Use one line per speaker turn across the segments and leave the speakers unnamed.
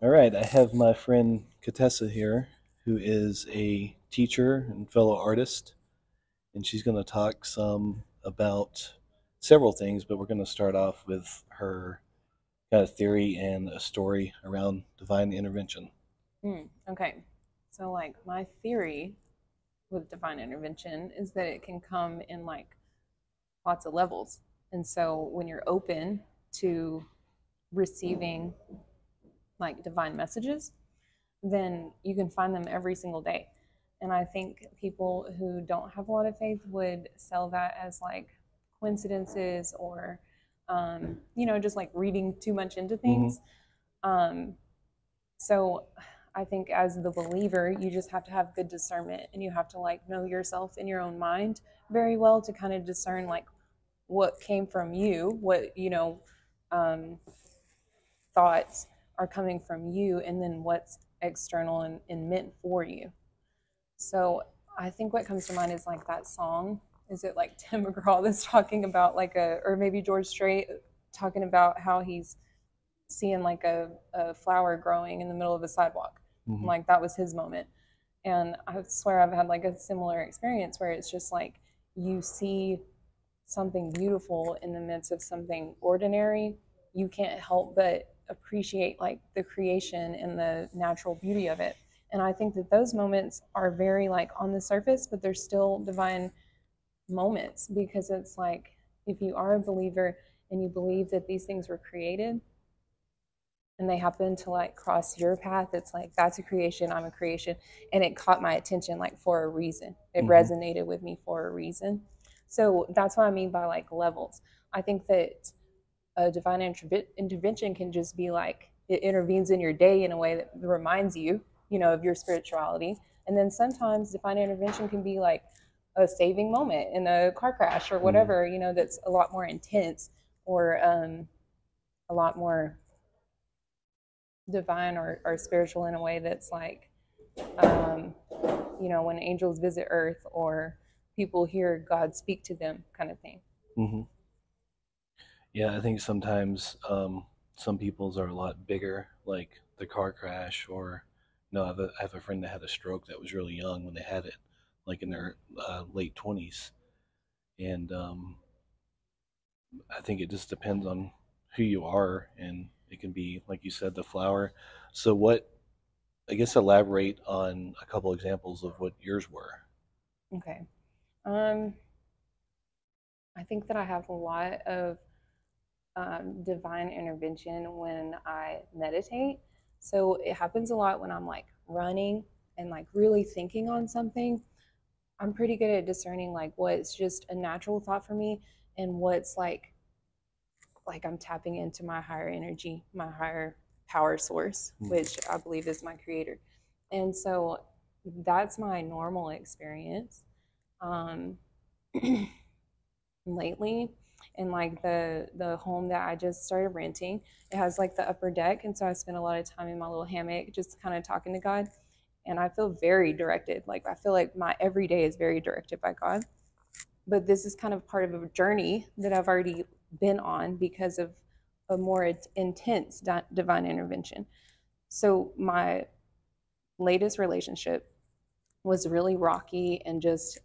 All right, I have my friend Contessa here, who is a teacher and fellow artist, and she's going to talk some about several things, but we're going to start off with her kind of theory and a story around divine intervention.
Okay. So, like, my theory with divine intervention is that it can come in like lots of levels. And so, when you're open to receiving like divine messages, then you can find them every single day. And I think people who don't have a lot of faith would sell that as like coincidences or, just like reading too much into
Hmm.
things. Um, So I think as the believer, you just have to have good discernment and you have to like know yourself in your own mind very well to kind of discern like what came from you, um, thoughts are coming from you, and then what's external and meant for you. So I think what comes to mind is like that song. Is it like Tim McGraw that's talking about like or maybe George Strait talking about how he's seeing like a flower growing in the middle of a sidewalk. And
Hmm.
like that was his moment. And I swear I've had like a similar experience where it's just like you see something beautiful in the midst of something ordinary. You can't help but appreciate like the creation and the natural beauty of it. And I think that those moments are very like on the surface, but they're still divine moments because it's like if you are a believer and you believe that these things were created, and they happen to like cross your path, it's like that's a creation, I'm a creation, and it caught my attention like for a reason. It
Hmm.
resonated with me for a reason. So that's what I mean by like levels. I think that a divine intervention can just be like it intervenes in your day in a way that reminds you, of your spirituality. And then sometimes divine intervention can be like a saving moment in a car crash or
Hmm.
whatever, that's a lot more intense or a lot more divine or spiritual in a way that's like, um, when angels visit Earth or people hear God speak to them, kind of thing.
Hmm. Yeah, I think sometimes some people's are a lot bigger, like the car crash, or I have a friend that had a stroke that was really young when they had it, like in their late 20s. And I think it just depends on who you are, and it can be, like you said, the flower. So, what, I guess, elaborate on a couple examples of what yours were.
Okay. Um, I think that I have a lot of divine intervention when I meditate. So it happens a lot when I'm like running and like really thinking on something. I'm pretty good at discerning like what's just a natural thought for me and what's like I'm tapping into my higher energy, my higher power source,
Mm-hmm.
which I believe is my creator. And so that's my normal experience. Um, lately in like the home that I just started renting, it has like the upper deck, and so I spend a lot of time in my little hammock just kind of talking to God, and I feel very directed. Like I feel like my every day is very directed by God. But this is kind of part of a journey that I've already been on because of a more intense divine intervention. So my latest relationship was really rocky and just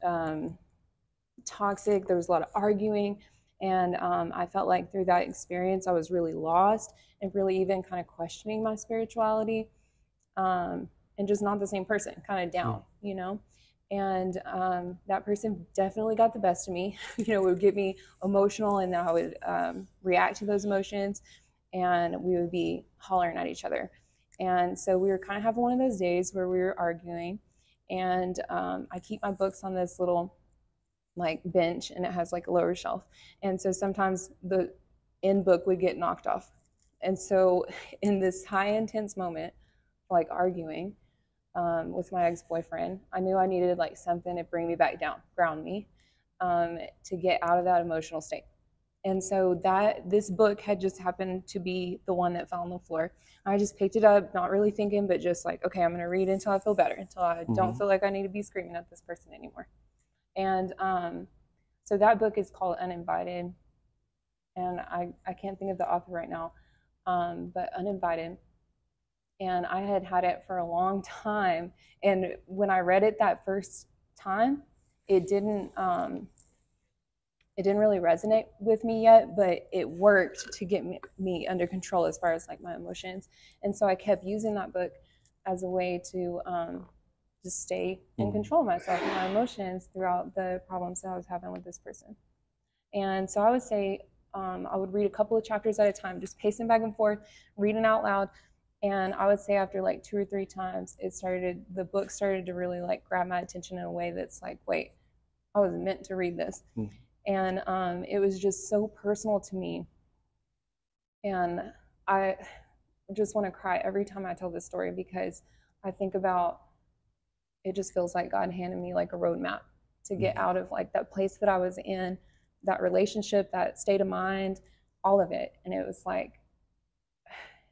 toxic. There was a lot of arguing. And I felt like through that experience, I was really lost and really even kind of questioning my spirituality, and just not the same person, kind of down. And that person definitely got the best of me. Would get me emotional, and then I would react to those emotions, and we would be hollering at each other. And so we were kind of having one of those days where we were arguing, and I keep my books on this little like bench, and it has like a lower shelf. And so sometimes the end book would get knocked off. And so in this high intense moment, like arguing with my ex-boyfriend, I knew I needed like something to bring me back down, ground me, to get out of that emotional state. And so that this book had just happened to be the one that fell on the floor. I just picked it up, not really thinking, but just like, okay, I'm going to read until I feel better, until I don't
Hmm.
feel like I need to be screaming at this person anymore. And so that book is called Uninvited, and I can't think of the author right now, but Uninvited. And I had had it for a long time. And when I read it that first time, it didn't um, it didn't really resonate with me yet, but it worked to get me under control as far as like my emotions. And so I kept using that book as a way to just stay in
Mm-hmm.
control of myself and my emotions throughout the problems that I was having with this person. And so I would say I would read a couple of chapters at a time, just pacing back and forth, reading out loud. And I would say after like 2 or 3 times, the book started to really like grab my attention in a way that's like, wait, I was meant to read this.
Mm-hmm.
And it was just so personal to me. And I just want to cry every time I tell this story because I think about it, just feels like God handed me like a roadmap to get out of like that place that I was in, that relationship, that state of mind, all of it. And it was like,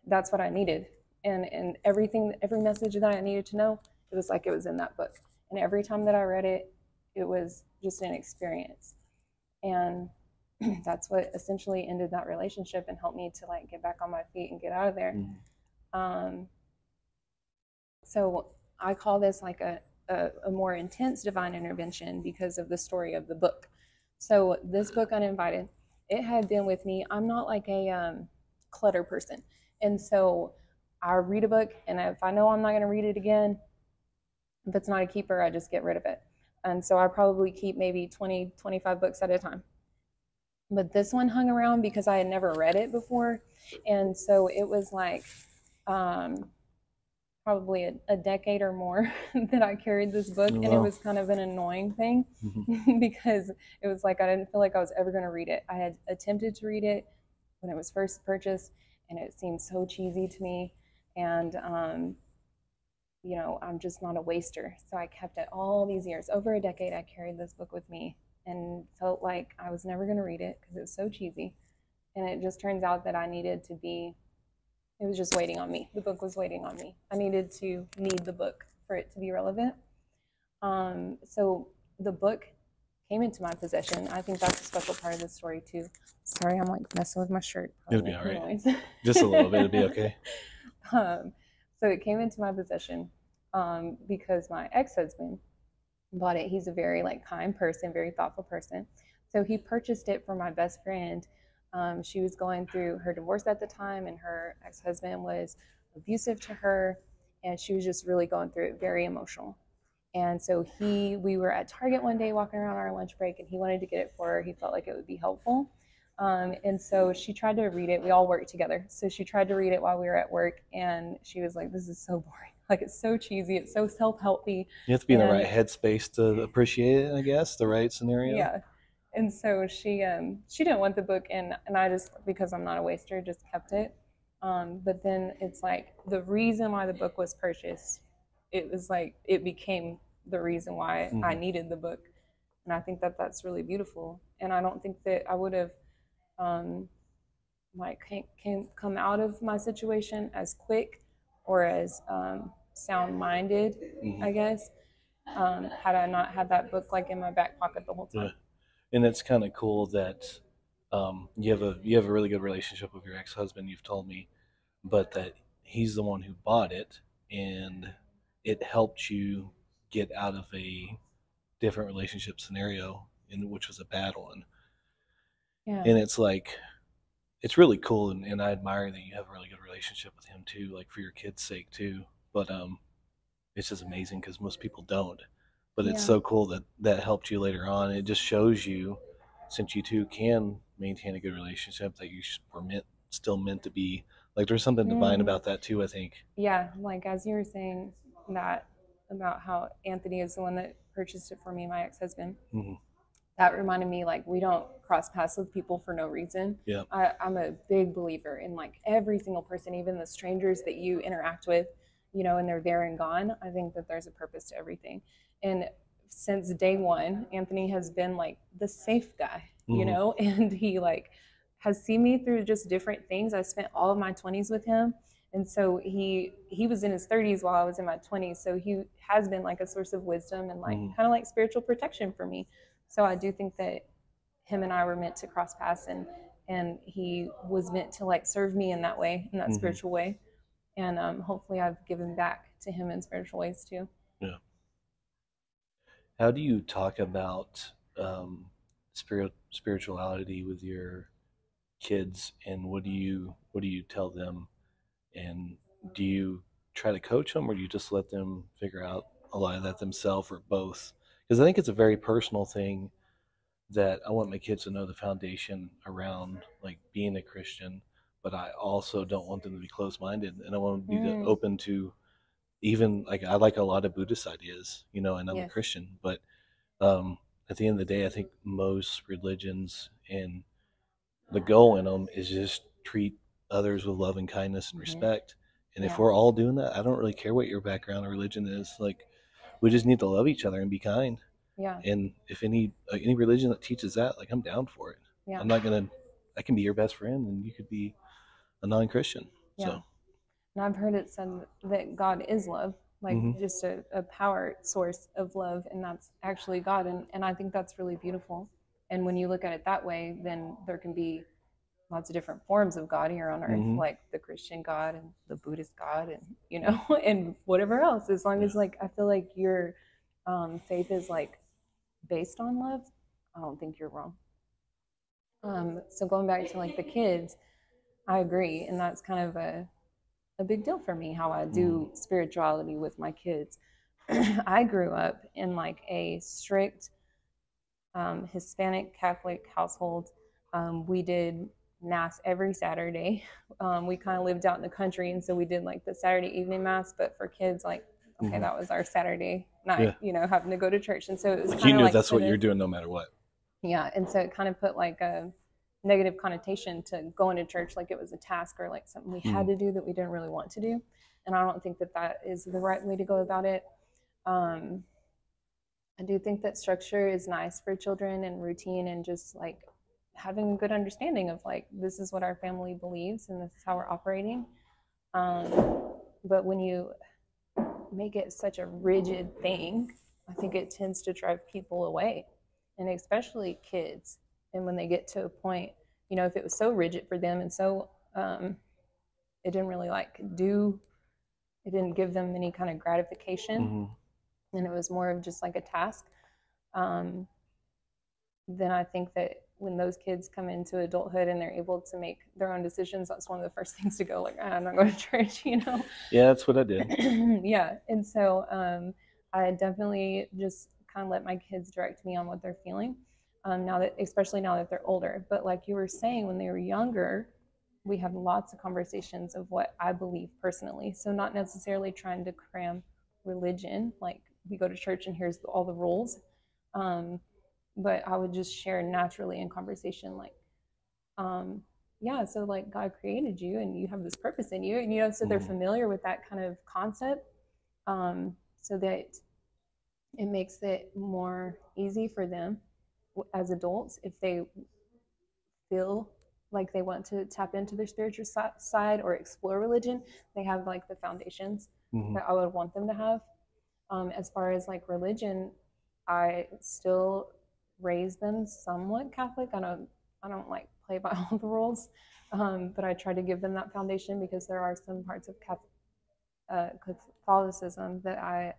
that's what I needed. And everything, every message that I needed to know, it was like it was in that book. And every time that I read it, it was just an experience. And that's what essentially ended that relationship and helped me to like get back on my feet and get out of there.
Mm-hmm.
So I call this like a more intense divine intervention because of the story of the book. So this book, Uninvited, it had been with me. I'm not like a clutter person. And so I read a book, and if I know I'm not going to read it again, if it's not a keeper, I just get rid of it. And so I probably keep maybe 20, 25 books at a time. But this one hung around because I had never read it before. And so it was like um, probably a decade or more that I carried this book.
Oh,
And it
wow.
was kind of an annoying thing because it was like I didn't feel like I was ever going to read it. I had attempted to read it when it was first purchased, and it seemed so cheesy to me. And, I'm just not a waster. So I kept it all these years. Over a decade, I carried this book with me and felt like I was never going to read it because it was so cheesy. And it just turns out that it was just waiting on me. The book was waiting on me. I needed to need the book for it to be relevant. So the book came into my possession. I think that's a special part of the story too. Sorry, I'm like messing with my shirt.
It'll be all right. Noise. Just a little bit. It'll be okay.
So it came into my possession because my ex-husband bought it. He's a very like kind person, very thoughtful person. So he purchased it for my best friend. She was going through her divorce at the time, and her ex-husband was abusive to her, and she was just really going through it, very emotional. And so we were at Target one day walking around our lunch break, and he wanted to get it for her. He felt like it would be helpful. And so she tried to read it. We all worked together. So she tried to read it while we were at work, and she was like, this is so boring. Like, it's so cheesy. It's so self-helpy.
You have to be in the right headspace to appreciate it, I guess, the right scenario.
Yeah. And so she didn't want the book, and I just, because I'm not a waster, just kept it. But then it's like the reason why the book was purchased, it was like it became the reason why I needed the book. And I think that that's really beautiful. And I don't think that I would have come out of my situation as quick or as sound-minded, I guess, had I not had that book like in my back pocket the whole time.
Yeah. And it's kind of cool that you have a really good relationship with your ex-husband, you've told me, but that he's the one who bought it, and it helped you get out of a different relationship scenario, which was a bad one.
Yeah.
And it's like, it's really cool, and I admire that you have a really good relationship with him too, like for your kids' sake too. But it's just amazing because most people don't. But it's so cool that helped you later on. It just shows you, since you two can maintain a good relationship, that you were still meant to be. Like, there's something divine about that too, I think.
Yeah, like as you were saying that about how Anthony is the one that purchased it for me, my ex-husband. That reminded me, like, we don't cross paths with people for no reason.
Yeah.
I'm a big believer in like every single person, even the strangers that you interact with, and they're there and gone. I think that there's a purpose to everything. And since day one, Anthony has been like the safe guy, and he like has seen me through just different things. I spent all of my 20s with him. And so he was in his 30s while I was in my 20s. So he has been like a source of wisdom and like kind of like spiritual protection for me. So I do think that him and I were meant to cross paths, and he was meant to like serve me in that way, in that spiritual way. and hopefully I've given back to him in spiritual ways too.
Yeah. How do you talk about spirituality with your kids, and what do you tell them, and do you try to coach them, or do you just let them figure out a lot of that themselves, or both? Because I think it's a very personal thing that I want my kids to know the foundation around like being a Christian, but I also don't want them to be closed-minded, and I want them to be
Mm,
open to even like I like a lot of Buddhist ideas, and I'm a
yes.
Christian, but um, at the end of the day, I think most religions and the goal in them is just treat others with love and kindness and
Hmm.
respect. And if
Yeah.
we're all doing that, I don't really care what your background or religion is. Like, we just need to love each other and be kind.
Yeah.
And if any religion that teaches that, like, I'm down for it.
Yeah.
I'm not gonna. I can be your best friend, and you could be a non-Christian.
Yeah.
So,
And I've heard it said that God is love, like
hmm
just a power source of love, and that's actually God. And I think that's really beautiful. And when you look at it that way, then there can be lots of different forms of God here on earth,
hmm
like the Christian God and the Buddhist God, and and whatever else. As long
yeah,
as like I feel like your faith is like based on love, I don't think you're wrong. So going back to like the kids, I agree, and that's kind of a big deal for me how I
hmm
do spirituality with my kids. I grew up in like a strict Hispanic Catholic household. We did mass every Saturday. We kind of lived out in the country, and so we did like the Saturday evening mass. But for kids, like, okay,
hmm
that was our Saturday night,
yeah.
having to go to church. And so it was
Like, you
kind of
knew
like
that's
put
what
a,
you're doing no matter what.
yeah. And so it kind of put like a negative connotation to going to church, like it was a task or like something we
Mm-hmm.
had to do that we didn't really want to do. And I don't think that that is the right way to go about it. Um, I do think that structure is nice for children and routine and just like having a good understanding of like this is what our family believes and this is how we're operating. But when you make it such a rigid thing, I think it tends to drive people away, and especially kids. And when they get to a point, if it was so rigid for them and so it didn't really like do, it didn't give them any kind of gratification,
Mm-hmm.
and it was more of just like a task. Um, then I think that when those kids come into adulthood and they're able to make their own decisions, that's one of the first things to go like, I'm not going to church.
Yeah, that's what I did.
Yeah. And so I definitely just kind of let my kids direct me on what they're feeling. Now that, especially now that they're older, but like you were saying, when they were younger, we had lots of conversations of what I believe personally. So not necessarily trying to cram religion, like we go to church and here's all the rules. Um, but I would just share naturally in conversation, like, um, yeah, so like God created you and you have this purpose in you, and so they're
Mm-hmm.
familiar with that kind of concept, so that it makes it more easy for them as adults if they feel like they want to tap into their spiritual side or explore religion. They have like the foundations
Mm-hmm.
that I would want them to have. As far as like religion, I still raise them somewhat Catholic. I don't like play by all the rules, but I try to give them that foundation because there are some parts of Catholicism that I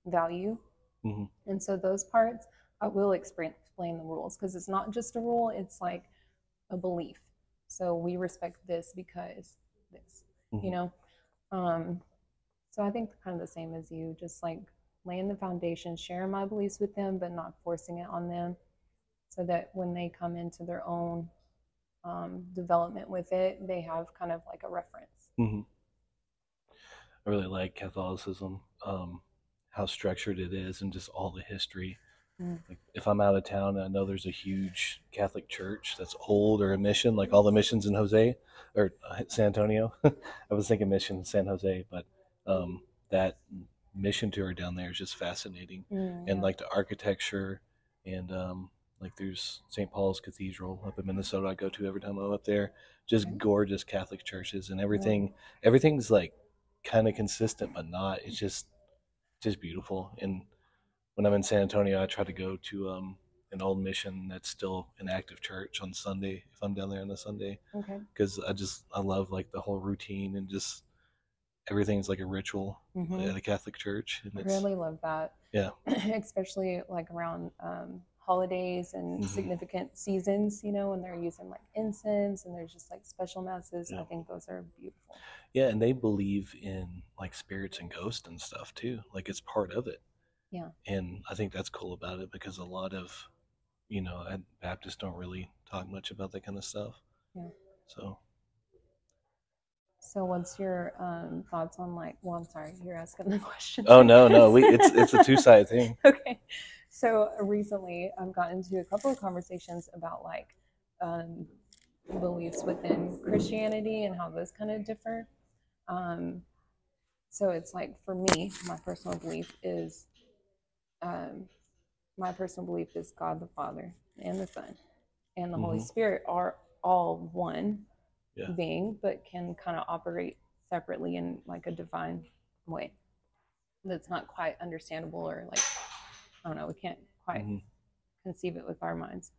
value,
Mm-hmm.
and so those parts I will explain the rules because it's not just a rule; it's like a belief. So we respect this because this, you
Mm-hmm.
know. Um, so I think kind of the same as you, just like laying the foundation, sharing my beliefs with them, but not forcing it on them, so that when they come into their own development with it, they have kind of like a reference.
Mm-hmm. I really like Catholicism, how structured it is, and just all the history.
Mm.
Like, if I'm out of town, I know there's a huge Catholic church that's old, or a mission, like all the missions in Jose or San Antonio. I was thinking mission San Jose, but that mission tour down there is just fascinating,
Mm,
and
yeah.
like the architecture, and like there's St. Paul's Cathedral up in Minnesota. I go to every time I'm up there. Just
Okay.
gorgeous Catholic churches, and
Yeah.
everything's like kind of consistent, but not. It's just beautiful. And when I'm in San Antonio, I try to go to an old mission that's still an active church on Sunday if I'm down there on a Sunday,
Okay.
because I love like the whole routine and just everything's like a ritual
Mm-hmm.
at a Catholic church, and
I
it's
really love that.
yeah.
Especially like around holidays and
Mm-hmm.
significant seasons, when they're using like incense and there's just like special masses.
Yeah.
I think those are beautiful.
Yeah, and they believe in like spirits and ghosts and stuff too. Like it's part of it.
Yeah.
And I think that's cool about it because a lot of, Baptists don't really talk much about that kind of stuff.
Yeah.
So
What's your thoughts on like? Well, I'm sorry, you're asking the question.
oh no, it's a two-sided thing.
Okay. So recently, I've gotten into a couple of conversations about like um, beliefs within Christianity and how those kind of differ. Um, so it's like for me, um, my personal belief is God the Father and the Son and the Holy
Mm-hmm.
Spirit are all one
Yeah.
being, but can kind of operate separately in like a divine way that's not quite understandable, or like, I don't know, we can't quite
Mm-hmm.
conceive it with our minds.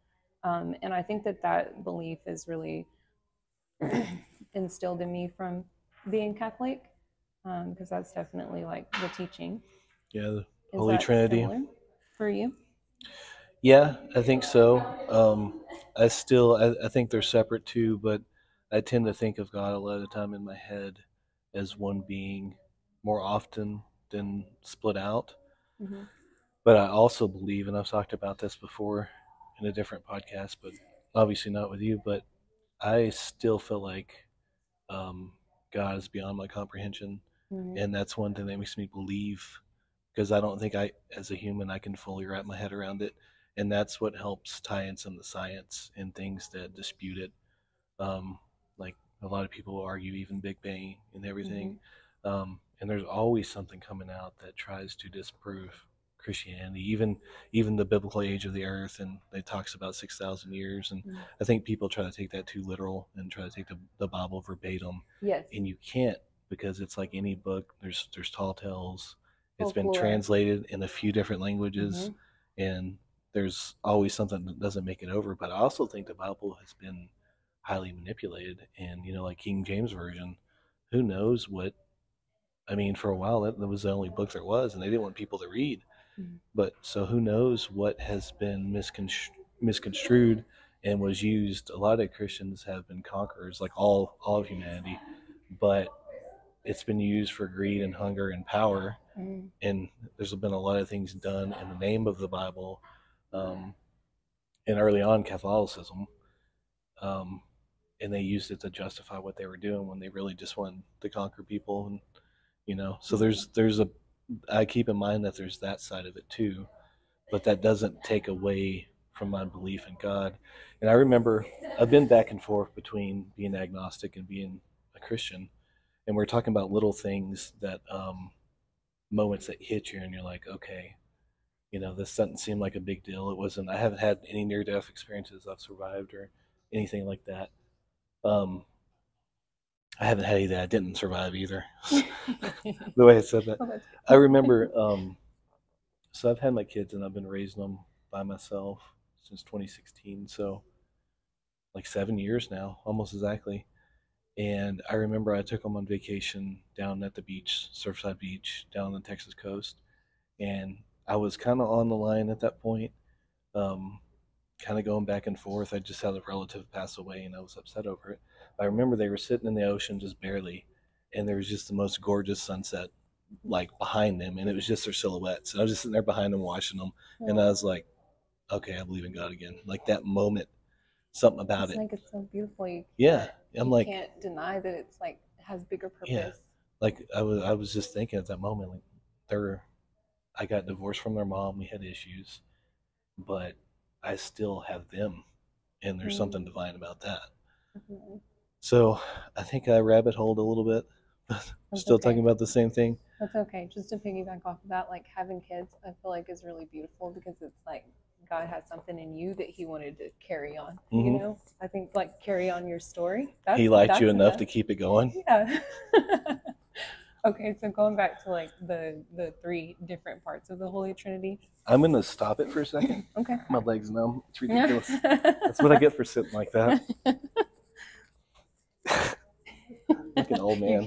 And I think that belief is really instilled in me from being Catholic, because that's definitely like the teaching.
Yeah, the
Is
Holy
that
Trinity.
similar for you?
Yeah, I think so. I think they're separate too, but I tend to think of God a lot of the time in my head as one being more often than split out.
Mm-hmm.
But I also believe, and I've talked about this before in a different podcast, but obviously not with you, but I still feel like um, God is beyond my comprehension.
Mm-hmm.
And that's one thing that makes me believe because I don't think as a human, I can fully wrap my head around it. And that's what helps tie in some of the science and things that dispute it. Like a lot of people argue even Big Bang and everything. And there's always something coming out that tries to disprove Christianity, even the biblical age of the earth, and it talks about 6,000 years. And
Mm-hmm.
I think people try to take that too literal and try to take the Bible verbatim,
Yes.
and you can't because it's like any book. There's tall tales. It's been
Folklore.
translated in a few different languages, and there's always something that doesn't make it over. But I also think the Bible has been highly manipulated, and like King James version, who knows what? I mean, for a while that was the only book there was, and they didn't want people to read.
Mm-hmm.
But so who knows what has been misconstrued and was used? A lot of Christians have been conquerors, like all of humanity, but it's been used for greed and hunger and power.
Mm-hmm.
And there's been a lot of things done in the name of the Bible, and early on Catholicism, um, and they used it to justify what they were doing when they really just wanted to conquer people. And so there's a I keep in mind that there's that side of it too, but that doesn't take away from my belief in God. And I remember I've been back and forth between being agnostic and being a Christian, and we're talking about little things that moments that hit you, and you're like, okay, this doesn't seem like a big deal. It wasn't. I haven't had any near-death experiences I've survived or anything like that. Um, I haven't had any that I didn't survive either. The way I said that, I remember. So I've had my kids, and I've been raising them by myself since 2016. So like 7 years now, almost exactly. And I remember I took them on vacation down at the beach, Surfside Beach, down on the Texas coast, and I was kind of on the line at that point, um, kind of going back and forth. I just had a relative pass away, and I was upset over it. But I remember they were sitting in the ocean just barely, and there was just the most gorgeous sunset like behind them, and it was just their silhouettes. And I was just sitting there behind them watching them, and I was like, okay, I believe in God again. Like that moment, something about it.
Like it's so beautiful.
I'm like,
can't deny that it's like has bigger purpose.
Yeah, like I was just thinking at that moment, like I got divorced from their mom. We had issues, but I still have them, and there's something divine about that. Mm-hmm. So I think I rabbit holed a little bit, but still talking about the same thing.
That's okay. Just to piggyback off of that, like having kids, I feel like is really beautiful because it's like God has something in you that He wanted to carry on.
Mm-hmm.
I think like carry on your story.
He liked you enough to keep it going.
Yeah. Okay, so going back to like the three different parts of the Holy Trinity.
I'm gonna stop it for a second.
Okay.
My leg's numb. It's ridiculous. That's what I get for sitting like that. Like an old man.